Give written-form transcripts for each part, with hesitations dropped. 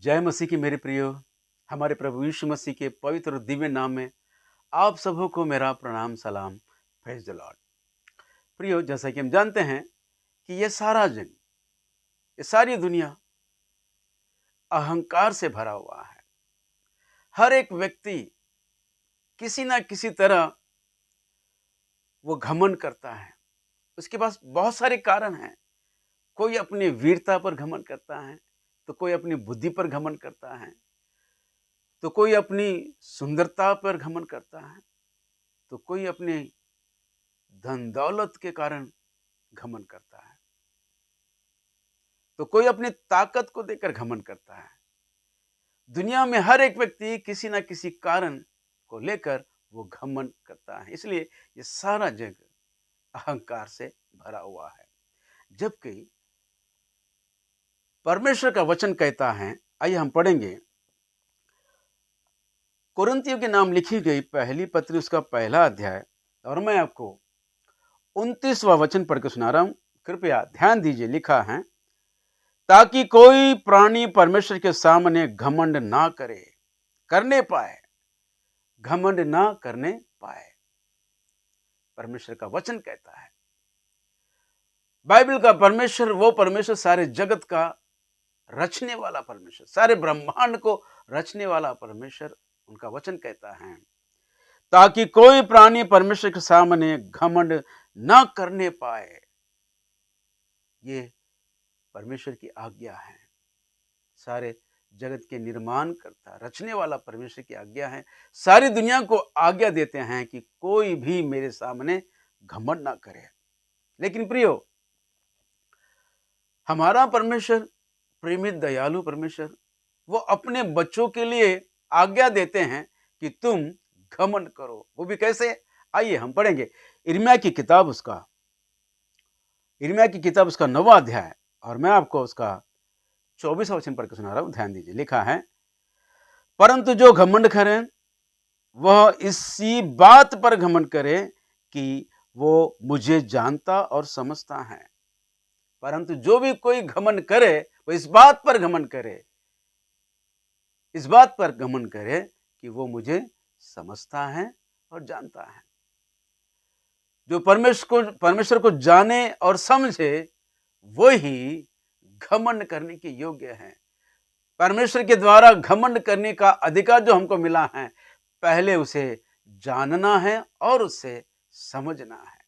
जय मसीह की मेरे प्रियो, हमारे प्रभु यीशु मसीह के पवित्र और दिव्य नाम में आप सबों को मेरा प्रणाम सलाम। Praise the Lord. प्रियो, जैसा कि हम जानते हैं कि ये सारा जग, ये सारी दुनिया अहंकार से भरा हुआ है। हर एक व्यक्ति किसी ना किसी तरह वो घमंड करता है। उसके पास बहुत सारे कारण हैं। कोई अपनी वीरता पर घमंड करता है, तो कोई अपनी बुद्धि पर घमंड करता है, तो कोई अपनी सुंदरता पर घमंड करता है, तो कोई अपने धन दौलत के कारण घमंड करता है, तो कोई अपनी ताकत को देकर घमंड करता है। दुनिया में हर एक व्यक्ति किसी ना किसी कारण को लेकर वो घमंड करता है। इसलिए ये सारा जग अहंकार से भरा हुआ है। जबकि परमेश्वर का वचन कहता है, आइए हम पढ़ेंगे कुरिन्थियों के नाम लिखी गई पहली पत्री, उसका पहला अध्याय, और मैं आपको 29वां वचन पढ़ के सुना रहा हूं। कृपया ध्यान दीजिए। लिखा है, ताकि कोई प्राणी परमेश्वर के सामने घमंड ना करने पाए। घमंड ना करने पाए, परमेश्वर का वचन कहता है। बाइबल का परमेश्वर वो परमेश्वर, सारे जगत का रचने वाला परमेश्वर, सारे ब्रह्मांड को रचने वाला परमेश्वर, उनका वचन कहता है ताकि कोई प्राणी परमेश्वर के सामने घमंड ना करने पाए। ये परमेश्वर की आज्ञा है। सारे जगत के निर्माण करता, रचने वाला परमेश्वर की आज्ञा है। सारी दुनिया को आज्ञा देते हैं कि कोई भी मेरे सामने घमंड ना करे। लेकिन प्रियो, हमारा परमेश्वर प्रेमी दयालु परमेश्वर, वो अपने बच्चों के लिए आज्ञा देते हैं कि तुम घमंड करो। वो भी कैसे? आइए हम पढ़ेंगे यिर्मयाह की किताब, उसका 9वां अध्याय, और मैं आपको उसका 24वां वचन पढ़ के सुना रहा हूं। ध्यान दीजिए। लिखा है, परंतु जो घमंड करे वह इसी बात पर घमंड करे कि वो मुझे जानता और समझता है। परंतु जो भी कोई घमंड करे वो इस बात पर घमंड करे कि वो मुझे समझता है और जानता है। जो परमेश्वर को जाने और समझे वही घमंड करने के योग्य है। परमेश्वर के द्वारा घमंड करने का अधिकार जो हमको मिला है, पहले उसे जानना है और उसे समझना है।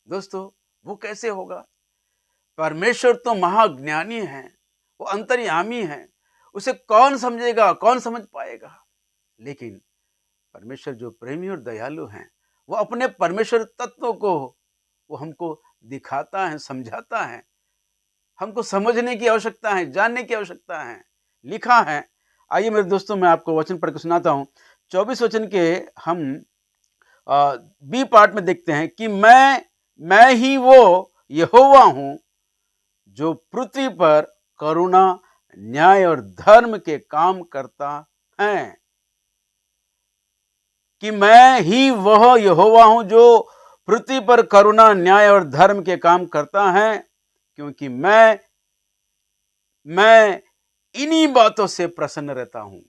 दोस्तों, वो कैसे होगा? परमेश्वर तो महाज्ञानी है, वो अंतर्यामी है। उसे कौन समझेगा, कौन समझ पाएगा? लेकिन परमेश्वर जो प्रेमी और दयालु हैं, वो अपने परमेश्वर तत्वों को वो हमको दिखाता है, समझाता है। हमको समझने की आवश्यकता है, जानने की आवश्यकता है। लिखा है, आइए मेरे दोस्तों, मैं आपको वचन पढ़ के सुनाता हूं। 24 वचन के हम बी पार्ट में देखते हैं कि मैं ही वो यहोवा हूं जो पृथ्वी पर करुणा, न्याय और धर्म के काम करता है। कि मैं ही वह यहोवा हूं जो पृथ्वी पर करुणा, न्याय और धर्म के काम करता है, क्योंकि मैं इन्हीं बातों से प्रसन्न रहता हूं।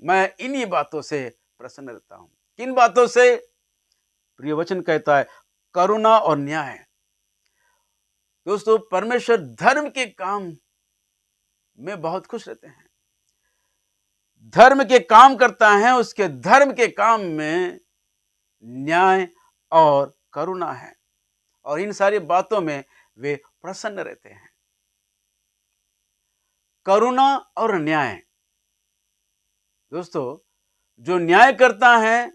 किन बातों से? प्रिय वचन कहता है, करुणा और न्याय। दोस्तों, परमेश्वर धर्म के काम में बहुत खुश रहते हैं। धर्म के काम करता है, उसके धर्म के काम में न्याय और करुणा है, और इन सारी बातों में वे प्रसन्न रहते हैं। करुणा और न्याय। दोस्तों, जो न्याय करता है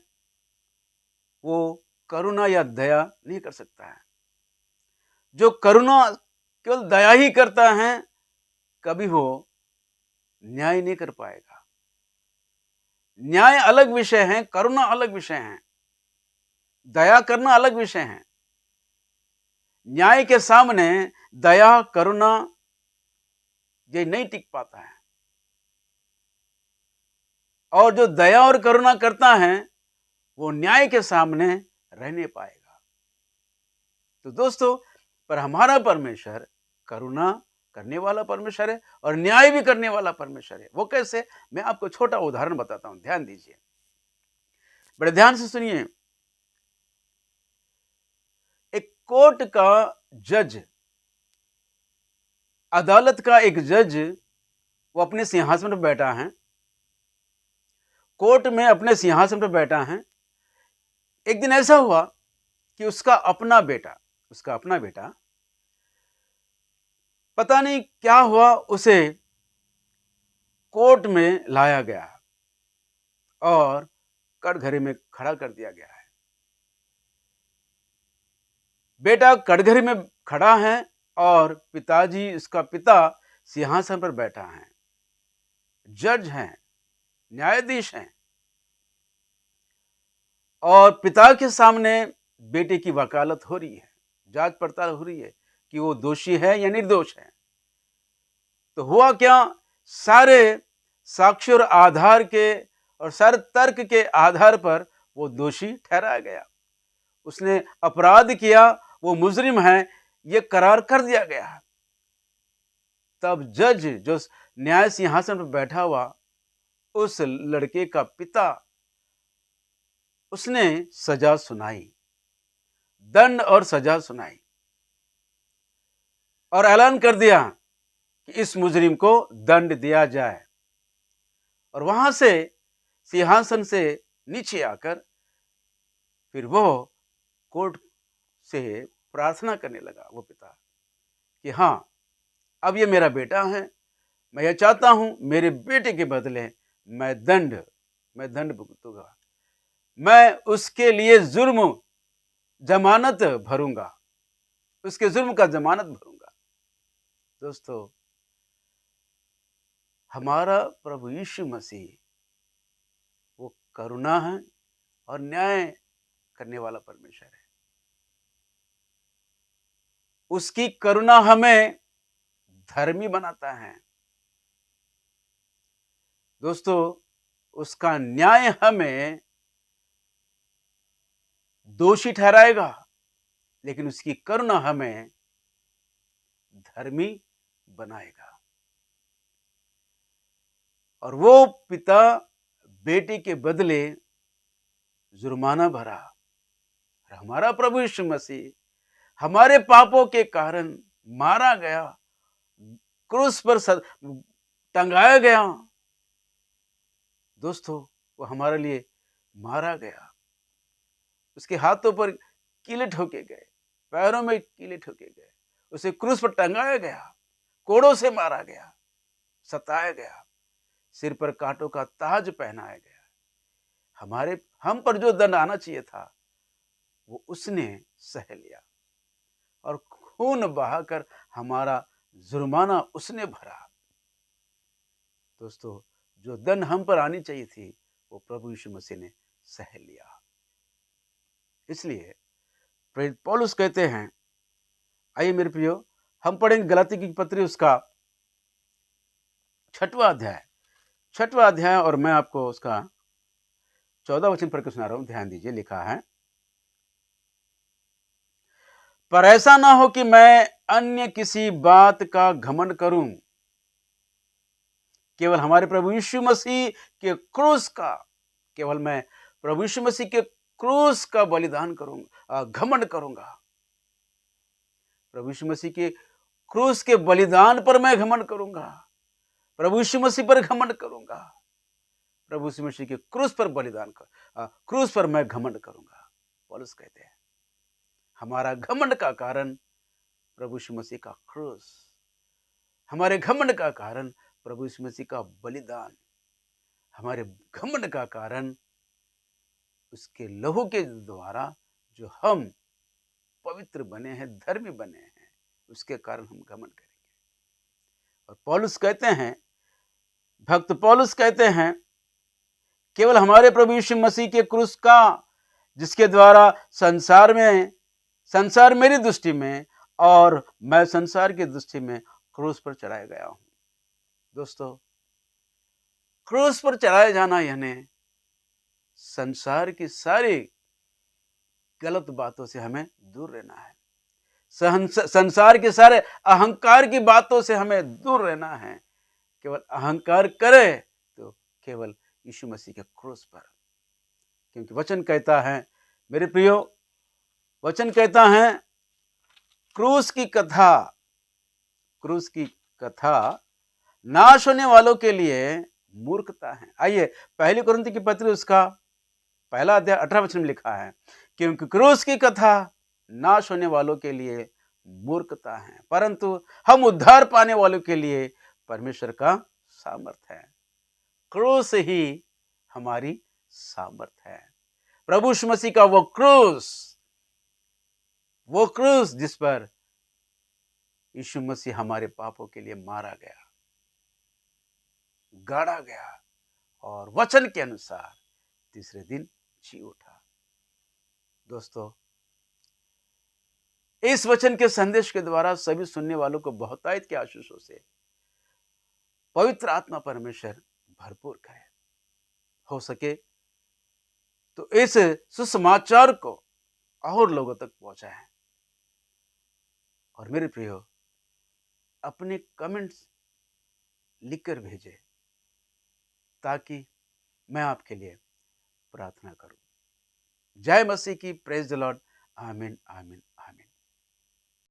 वो करुणा या दया नहीं कर सकता है। जो करुणा केवल दया ही करता है, कभी वो न्याय नहीं कर पाएगा। न्याय अलग विषय है, करुणा अलग विषय है, दया करना अलग विषय है। न्याय के सामने दया, करुणा ये नहीं टिक पाता है। और जो दया और करुणा करता है वो न्याय के सामने रह नहीं पाएगा। तो दोस्तों, पर हमारा परमेश्वर करुणा करने वाला परमेश्वर है और न्याय भी करने वाला परमेश्वर है। वो कैसे? मैं आपको छोटा उदाहरण बताता हूं, ध्यान दीजिए, बड़े ध्यान से सुनिए। एक कोर्ट का जज, अदालत का एक जज, वो अपने सिंहासन पर बैठा है, कोर्ट में अपने सिंहासन पर बैठा है। एक दिन ऐसा हुआ कि उसका अपना बेटा पता नहीं क्या हुआ, उसे कोर्ट में लाया गया और कटघरे में खड़ा कर दिया गया है। बेटा कटघरे में खड़ा है और पिताजी, उसका पिता सिंहासन पर बैठा है, जज हैं, न्यायाधीश हैं, और पिता के सामने बेटे की वकालत हो रही है, जांच पड़ताल हो रही है कि वो दोषी है या निर्दोष है। तो हुआ क्या, सारे साक्ष्य और आधार के और सारे तर्क के आधार पर वो दोषी ठहराया गया, उसने अपराध किया, वो मुजरिम है, ये करार कर दिया गया। तब जज, जो न्याय सिंहासन पर बैठा हुआ, उस लड़के का पिता, उसने सजा सुनाई, दंड और सजा सुनाई और ऐलान कर दिया कि इस मुजरिम को दंड दिया जाए। और वहां से सिंहासन से नीचे आकर फिर वो कोर्ट से प्रार्थना करने लगा, वो पिता, कि हाँ, अब ये मेरा बेटा है, मैं ये चाहता हूं मेरे बेटे के बदले मैं दंड भुगतूंगा, मैं उसके लिए जमानत भरूंगा, उसके जुर्म का जमानत भरूंगा। दोस्तों, हमारा प्रभु यीशु मसीह वो करुणा है और न्याय करने वाला परमेश्वर है। उसकी करुणा हमें धर्मी बनाता है। दोस्तों, उसका न्याय हमें दोषी ठहराएगा, लेकिन उसकी करुणा हमें धर्मी बनाएगा। और वो पिता बेटे के बदले जुर्माना भरा, और हमारा प्रभु यीशु मसीह हमारे पापों के कारण मारा गया, क्रूस पर टंगाया गया। दोस्तों, वो हमारे लिए मारा गया, उसके हाथों पर कीले ठोके गए, पैरों में कीले ठोके गए, उसे क्रूस पर टंगाया गया, कोड़ों से मारा गया, सताया गया, सिर पर कांटों का ताज पहनाया गया। हम पर जो दंड आना चाहिए था वो उसने सह लिया, और खून बहाकर हमारा जुर्माना उसने भरा। दोस्तों, जो दंड हम पर आनी चाहिए थी वो प्रभु यीशु मसीह ने सह लिया। इसलिए प्रेरित पौलुस कहते हैं, आइए मेरे प्रियो, हम पढ़ेंगे गलाती की पत्री, उसका 6वां अध्याय, और मैं आपको उसका 14 वचन पढ़ के सुना रहा हूं। ध्यान दीजिए, लिखा है, पर ऐसा ना हो कि मैं अन्य किसी बात का घमंड करूं, केवल हमारे प्रभु यीशु मसीह के क्रूस का, केवल मैं प्रभु यीशु मसीह के क्रूस का बलिदान करूंगा, घमंड करूंगा। प्रभु यीशु मसीह के क्रूस के बलिदान पर मैं घमंड करूंगा, प्रभु यीशु मसीह पर घमंड करूंगा, प्रभु यीशु मसीह के क्रूस पर क्रूस पर मैं घमंड करूंगा। पौलुस कहते हैं, हमारा घमंड का कारण प्रभु यीशु मसीह का क्रूस, हमारे घमंड का कारण प्रभु यीशु मसीह का बलिदान, हमारे घमंड का कारण उसके लहू के द्वारा जो हम पवित्र बने हैं, धर्मी बने हैं, उसके कारण हम घमंड करेंगे। और पौलुस कहते हैं, भक्त पौलुस कहते हैं, केवल हमारे प्रभु यीशु मसीह के क्रूस का, जिसके द्वारा संसार मेरी दृष्टि में और मैं संसार की दृष्टि में क्रूस पर चढ़ाया गया हूं। दोस्तों, क्रूस पर चढ़ाया जाना यानी संसार की सारी गलत बातों से हमें दूर रहना है, संसार के सारे अहंकार की बातों से हमें दूर रहना है। केवल अहंकार करे तो केवल यीशु मसीह के क्रूस पर, क्योंकि वचन कहता है मेरे प्रियो, वचन कहता है क्रूस की कथा नाश होने वालों के लिए मूर्खता है। आइए पहली कुरिन्थी की पत्री उसका पहला अध्याय 18 वचन में लिखा है, क्योंकि क्रूस की कथा नाश होने वालों के लिए मूर्खता है, परंतु हम उद्धार पाने वालों के लिए परमेश्वर का सामर्थ है। क्रूस ही हमारी सामर्थ है। प्रभु यीशु मसीह का वो क्रूस जिस पर यीशु मसीह हमारे पापों के लिए मारा गया, गाड़ा गया और वचन के अनुसार तीसरे दिन जी उठा। दोस्तों, इस वचन के संदेश के द्वारा सभी सुनने वालों को बहुतायत के आशीषों से पवित्र आत्मा परमेश्वर भरपूर करे। हो सके तो इस सुसमाचार को और लोगों तक पहुंचाएं। और मेरे प्रियो, अपने कमेंट्स लिखकर भेजें ताकि मैं आपके लिए प्रार्थना करूं। जय मसीह की। Praise the Lord. आमीन आमीन।